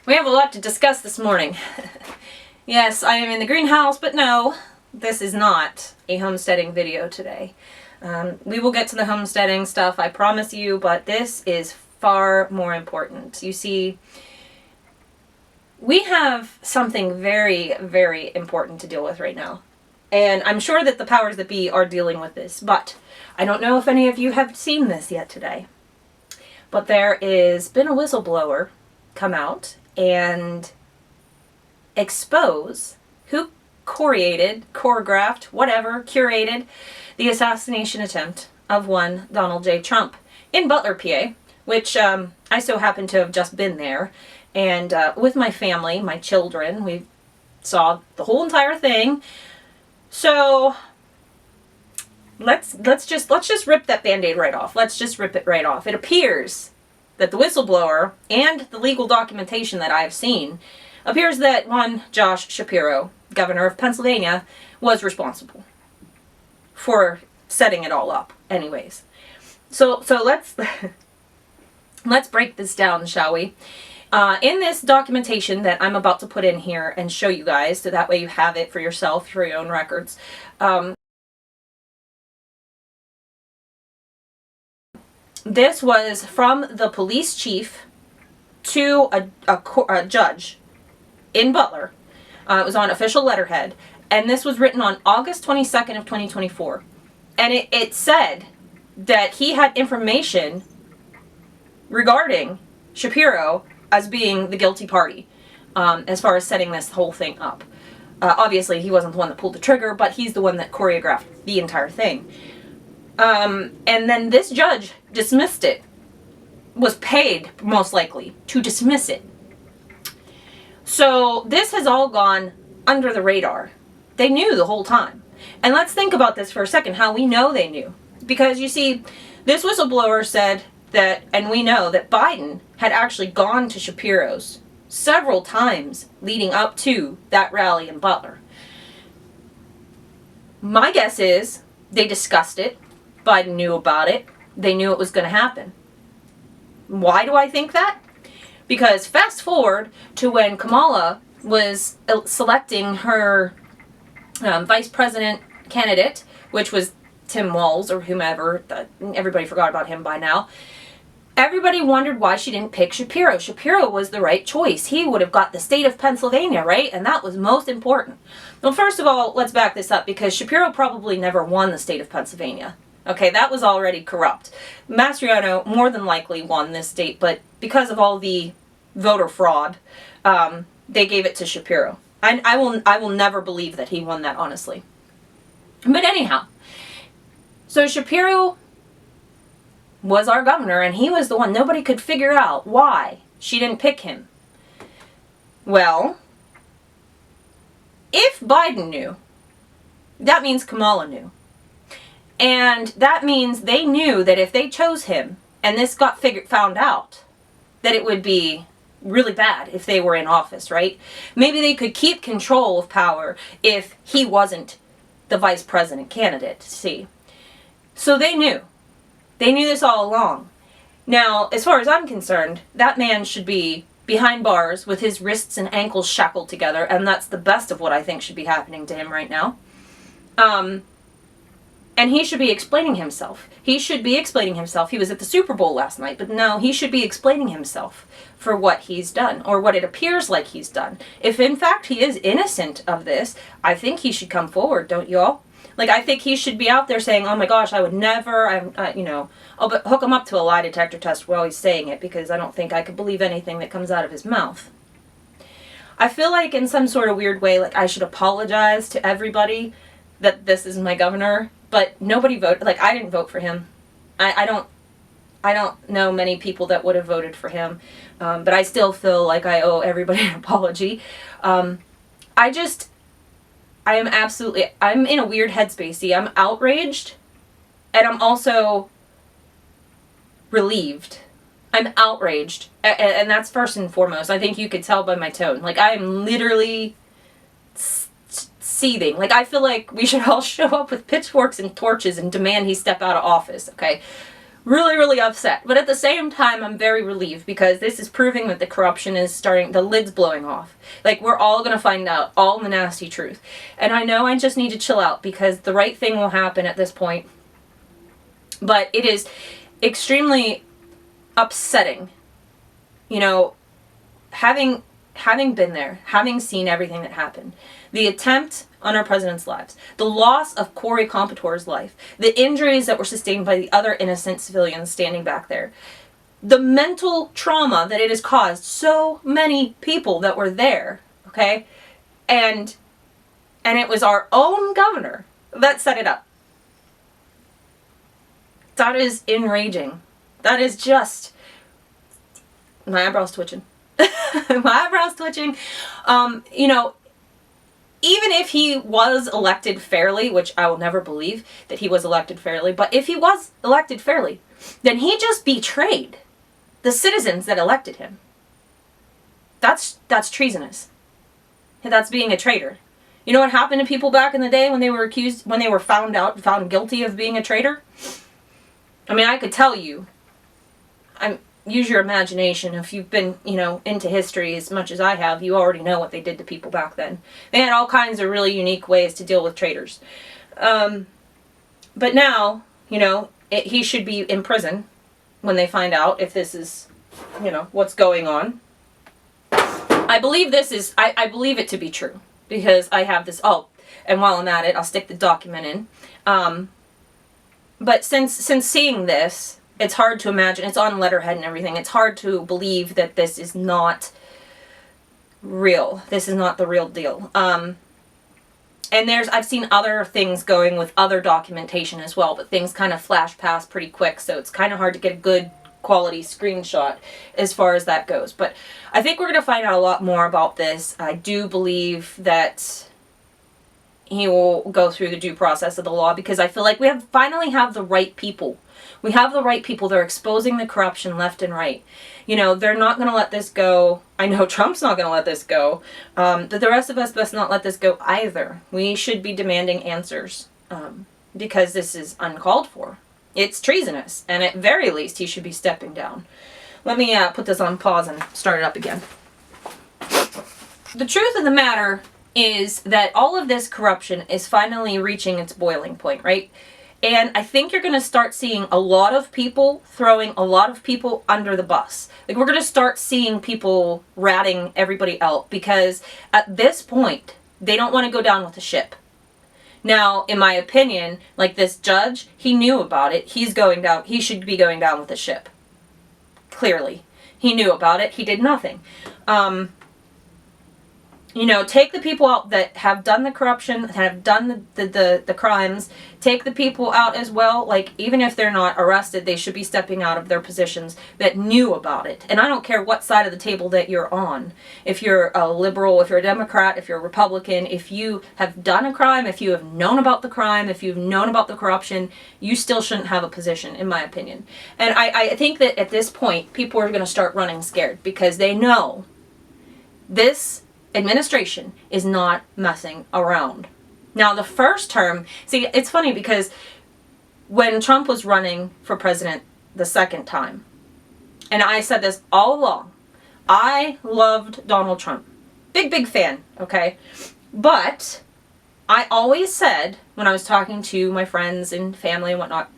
We have a lot to discuss this morning. Yes, I am in the greenhouse, but no, this is not a homesteading video today. We will get to the homesteading stuff, I promise you, but this is far more important. You see, we have something very, very important to deal with right now. And I'm sure that the powers that be are dealing with this, but I don't know if any of you have seen this yet today. But there has been a whistleblower come out and expose who choreographed, whatever, curated the assassination attempt of one Donald J. Trump in Butler, PA, which I so happen to have just been there. And with my family, my children, we saw the whole entire thing. So let's just rip that Band-Aid right off. Let's just rip it right off. It appears that the whistleblower and the legal documentation that I have seen appears that one Josh Shapiro, governor of Pennsylvania, was responsible for setting it all up anyways. So let's let's break this down, shall we? In this documentation that I'm about to put in here and show you guys, so that way you have it for yourself, for your own records. This was from the police chief to a judge in Butler. It was on official letterhead, and this was written on August 22nd of 2024. And it said that he had information regarding Shapiro as being the guilty party, as far as setting this whole thing up. Obviously, he wasn't the one that pulled the trigger, but he's the one that choreographed the entire thing. And then this judge dismissed it, was paid, most likely, to dismiss it. So this has all gone under the radar. They knew the whole time. And let's think about this for a second, how we know they knew. Because you see, this whistleblower said that, and we know that Biden had actually gone to Shapiro's several times leading up to that rally in Butler. My guess is they discussed it. Biden knew about it. They knew it was going to happen. Why do I think that? Because fast forward to when Kamala was selecting her vice president candidate, which was Tim Walz or whomever. Everybody forgot about him by now. Everybody wondered why she didn't pick Shapiro. Shapiro was the right choice. He would have got the state of Pennsylvania, right? And that was most important. Well, first of all, let's back this up, because Shapiro probably never won the state of Pennsylvania. Okay, that was already corrupt. Mastriano more than likely won this state, but because of all the voter fraud, they gave it to Shapiro. I will never believe that he won that, honestly. But anyhow, so Shapiro was our governor, and he was the one nobody could figure out why she didn't pick him. Well, if Biden knew, that means Kamala knew. And that means they knew that if they chose him, and this got found out, that it would be really bad if they were in office, right? Maybe they could keep control of power if he wasn't the vice president candidate, see. So they knew. They knew this all along. Now, as far as I'm concerned, that man should be behind bars with his wrists and ankles shackled together, and that's the best of what I think should be happening to him right now. And he should be explaining himself. He should be explaining himself. He was at the Super Bowl last night, but no, he should be explaining himself for what he's done, or what it appears like he's done. If in fact he is innocent of this, I think he should come forward, don't you all? Like, I think he should be out there saying, oh my gosh, I would never, but hook him up to a lie detector test while he's saying it, because I don't think I could believe anything that comes out of his mouth. I feel like in some sort of weird way, like I should apologize to everybody that this is my governor, but nobody voted. Like, I didn't vote for him. I don't know many people that would have voted for him, but I still feel like I owe everybody an apology. I'm in a weird headspace. See, I'm outraged, and I'm also relieved. I'm outraged, and that's first and foremost. I think you could tell by my tone. Like, I am literally seething. Like, I feel like we should all show up with pitchforks and torches and demand he step out of office, okay? really, really upset. But at the same time, I'm very relieved because this is proving that the corruption is starting, the lid's blowing off. Like, we're all going to find out all the nasty truth. And I know I just need to chill out because the right thing will happen at this point. But it is extremely upsetting, you know, having been there, having seen everything that happened. The attempt on our president's lives, the loss of Corey Competor's life, the injuries that were sustained by the other innocent civilians standing back there, the mental trauma that it has caused so many people that were there, okay? And it was our own governor that set it up. That is enraging. That is just... my eyebrows twitching. My eyebrows twitching. You know, even if he was elected fairly, which I will never believe that he was elected fairly, but if he was elected fairly, then he just betrayed the citizens that elected him. That's treasonous. That's being a traitor. You know what happened to people back in the day when they were accused, when they were found guilty of being a traitor? I mean, I could tell you. Use your imagination. If you've been, you know, into history as much as I have, you already know what they did to people back then. They had all kinds of really unique ways to deal with traitors. But now, you know, he should be in prison when they find out if this is, you know, what's going on. I believe this is, I believe it to be true because I have this, and while I'm at it, I'll stick the document in. But since seeing this, it's hard to imagine. It's on letterhead and everything. It's hard to believe that this is not real. This is not the real deal. And I've seen other things going with other documentation as well, but things kind of flash past pretty quick, so it's kind of hard to get a good quality screenshot as far as that goes. But I think we're going to find out a lot more about this. I do believe that he will go through the due process of the law because I feel like we finally have the right people. We have the right people. They're exposing the corruption left and right. You know, they're not going to let this go. I know Trump's not going to let this go. But the rest of us must not let this go either. We should be demanding answers because this is uncalled for. It's treasonous. And at very least, he should be stepping down. Let me put this on pause and start it up again. The truth of the matter is that all of this corruption is finally reaching its boiling point, right? And I think you're going to start seeing a lot of people throwing a lot of people under the bus. Like, we're going to start seeing people ratting everybody out because at this point, they don't want to go down with the ship. Now, in my opinion, like this judge, he knew about it. He's going down. He should be going down with the ship. Clearly. He knew about it. He did nothing. You know, take the people out that have done the corruption, that have done the crimes. Take the people out as well. Like, even if they're not arrested, they should be stepping out of their positions that knew about it. And I don't care what side of the table that you're on. If you're a liberal, if you're a Democrat, if you're a Republican, if you have done a crime, if you have known about the crime, if you've known about the corruption, you still shouldn't have a position, in my opinion. And I think that at this point, people are going to start running scared because they know this administration is not messing around. Now, the first term, see, it's funny because when Trump was running for president the second time, and I said this all along, I loved Donald Trump. Big fan, okay? But I always said, when I was talking to my friends and family and whatnot,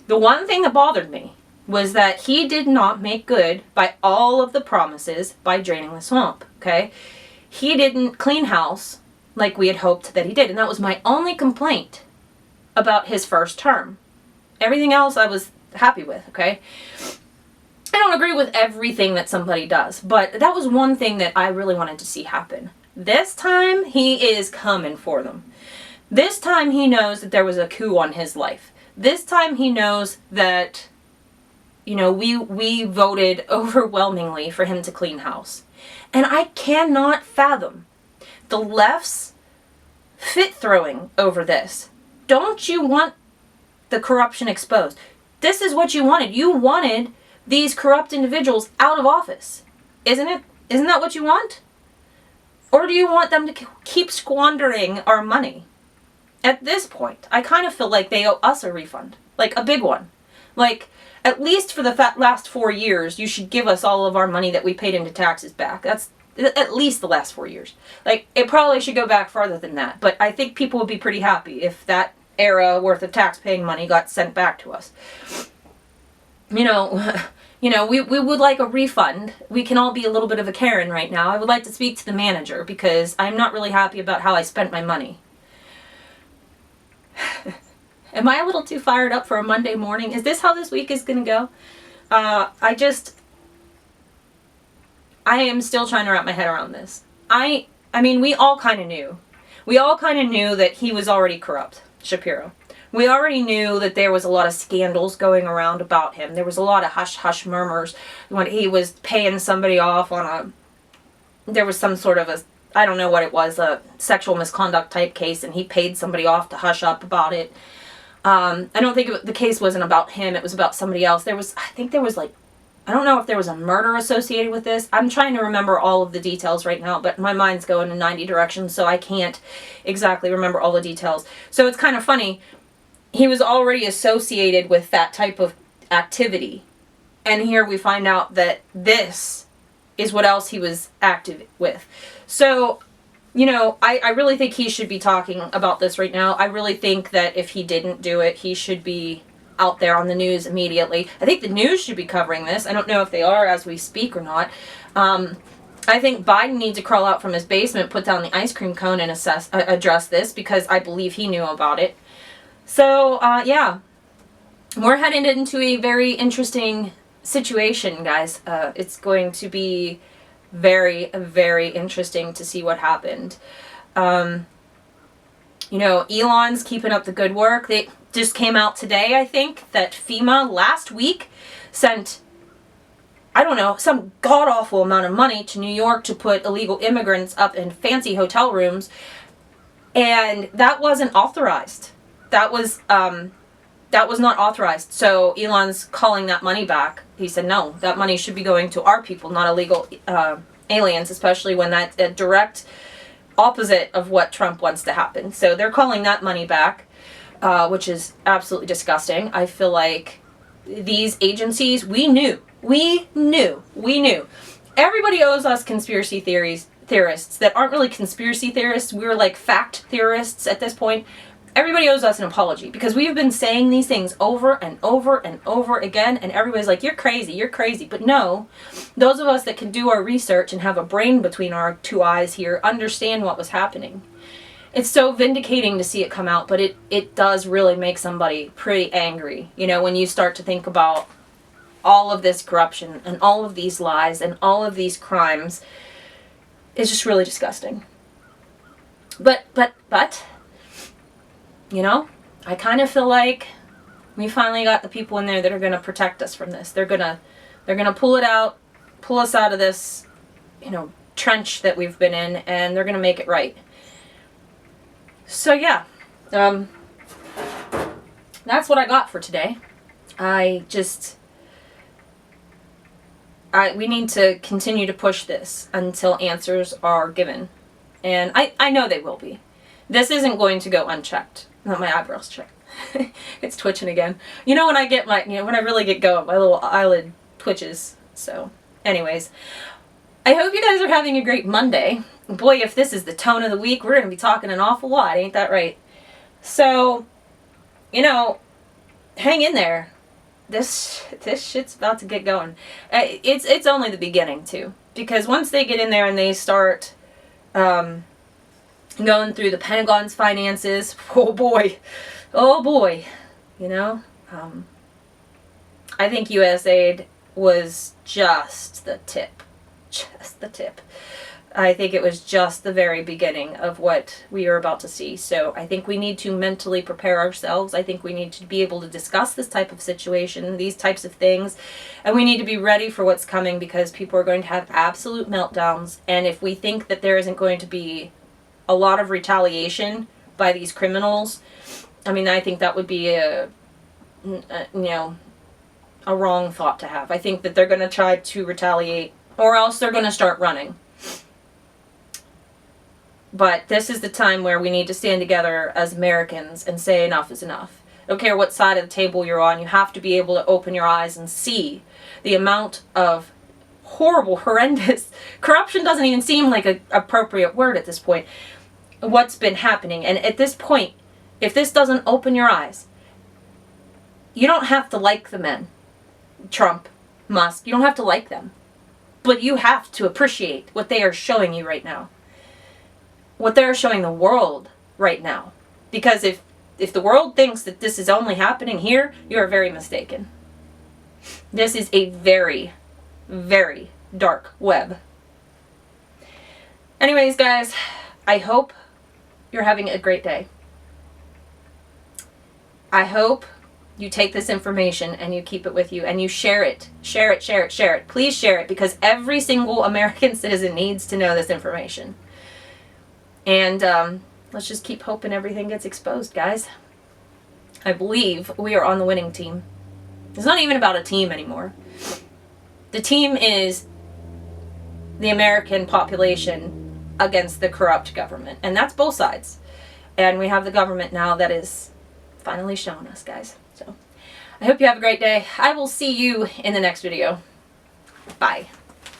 the one thing that bothered me was that he did not make good by all of the promises by draining the swamp, okay? He didn't clean house like we had hoped that he did. And that was my only complaint about his first term. Everything else I was happy with, okay? I don't agree with everything that somebody does, but that was one thing that I really wanted to see happen. This time, he is coming for them. This time, he knows that there was a coup on his life. This time, he knows that, you know, we voted overwhelmingly for him to clean house. And I cannot fathom the left's fit throwing over this. Don't you want the corruption exposed? This is what you wanted. You wanted these corrupt individuals out of office. Isn't it? Isn't that what you want? Or do you want them to keep squandering our money? At this point, I kind of feel like they owe us a refund. Like a big one. Like, at least for the last 4 years, you should give us all of our money that we paid into taxes back. That's at least the last 4 years. Like, it probably should go back farther than that. But I think people would be pretty happy if that era worth of tax-paying money got sent back to us. We would like a refund. We can all be a little bit of a Karen right now. I would like to speak to the manager because I'm not really happy about how I spent my money. Am I a little too fired up for a Monday morning? Is this how this week is going to go? I am still trying to wrap my head around this. I mean, we all kind of knew. We all kind of knew that he was already corrupt, Shapiro. We already knew that there was a lot of scandals going around about him. There was a lot of hush-hush murmurs when he was paying somebody off on there was some sort of I don't know what it was, a sexual misconduct type case, and he paid somebody off to hush up about it. I don't think the case wasn't about him. It was about somebody else. I don't know if there was a murder associated with this. I'm trying to remember all of the details right now, but my mind's going in 90 directions, so I can't exactly remember all the details. So it's kind of funny. He was already associated with that type of activity. And here we find out that this is what else he was active with. So, I really think he should be talking about this right now. I really think that if he didn't do it, he should be out there on the news immediately. I think the news should be covering this. I don't know if they are as we speak or not. I think Biden needs to crawl out from his basement, put down the ice cream cone, and address this, because I believe he knew about it. So, yeah. We're headed into a very interesting situation, guys. It's going to be very, very interesting to see what happened. Elon's keeping up the good work. They just came out today, I think, that FEMA last week sent, some god-awful amount of money to New York to put illegal immigrants up in fancy hotel rooms, and that wasn't authorized. That was not authorized. So Elon's calling that money back. He said, no, that money should be going to our people, not illegal aliens, especially when that's a direct opposite of what Trump wants to happen. So they're calling that money back, which is absolutely disgusting. I feel like these agencies, we knew. Everybody owes us conspiracy theorists that aren't really conspiracy theorists. We're like fact theorists at this point. Everybody owes us an apology, because we've been saying these things over and over and over again, and everybody's like, you're crazy. But no, those of us that can do our research and have a brain between our two eyes here understand what was happening. It's so vindicating to see it come out, but it does really make somebody pretty angry, when you start to think about all of this corruption and all of these lies and all of these crimes. It's just really disgusting. But I kind of feel like we finally got the people in there that are going to protect us from this. They're gonna pull us out of this, trench that we've been in, and they're gonna make it right. So yeah, that's what I got for today. We need to continue to push this until answers are given, and I know they will be. This isn't going to go unchecked. Not my eyebrows checked. It's twitching again. When I get when I really get going, my little eyelid twitches. So, anyways, I hope you guys are having a great Monday. Boy, if this is the tone of the week, we're going to be talking an awful lot. Ain't that right? So, hang in there. This shit's about to get going. It's only the beginning, too. Because once they get in there and they start going through the Pentagon's finances, oh boy, I think USAID was just the tip. I think it was just the very beginning of what we are about to see. So I think we need to mentally prepare ourselves. I think we need to be able to discuss this type of situation, these types of things, and we need to be ready for what's coming, because people are going to have absolute meltdowns. And if we think that there isn't going to be a lot of retaliation by these criminals, I think that would be a wrong thought to have. I think that they're going to try to retaliate, or else they're going to start running. But this is the time where we need to stand together as Americans and say enough is enough. I don't care what side of the table you're on. You have to be able to open your eyes and see the amount of horrible, horrendous, corruption doesn't even seem like an appropriate word at this point, what's been happening. And at this point, if this doesn't open your eyes, you don't have to like the men, Trump, Musk, you don't have to like them. But you have to appreciate what they are showing you right now. What they're showing the world right now. Because if the world thinks that this is only happening here, you are very mistaken. This is a very, very dark web. Anyways, guys, I hope you're having a great day. I hope you take this information and you keep it with you and you share it. Share it, share it, share it. Please share it, because every single American citizen needs to know this information. And let's just keep hoping everything gets exposed, guys. I believe we are on the winning team. It's not even about a team anymore. The team is the American population against the corrupt government. And that's both sides. And we have the government now that is finally showing us, guys. So I hope you have a great day. I will see you in the next video. Bye.